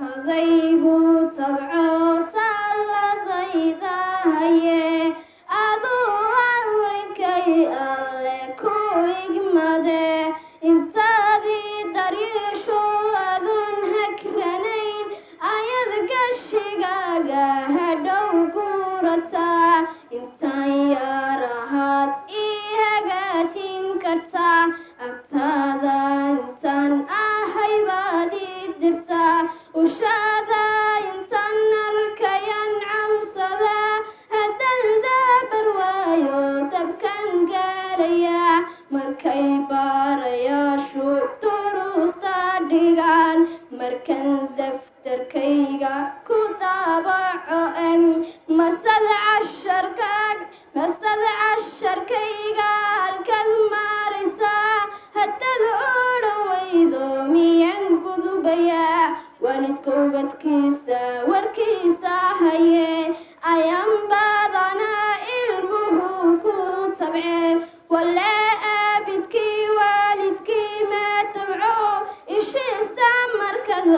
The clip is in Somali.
adaygu tabco talladayda haye aduu arrinkay alle ku igmade intaadii dariishu adun hagranayn ayad gashigaaga hadhow guurataa intaan yarahaad ii hagaajin kartaa agtaada intaan ahay baad ii dirtaa ushaada intaan arkayan camsada haddaan daabar waayo dabkan gaaraya markay baarayaashu duruusta dhigaan markan daftarkayga ku daabaco masad casharkayga halkaad maaraysaa haddaad odhan waydo miyaan gudubayaa waalidka ubadkiisa warkiisa haye ayaan badanaa ilmuhu ku tabceen walaa aabidkii waalidkii ma tabco ishiisa markad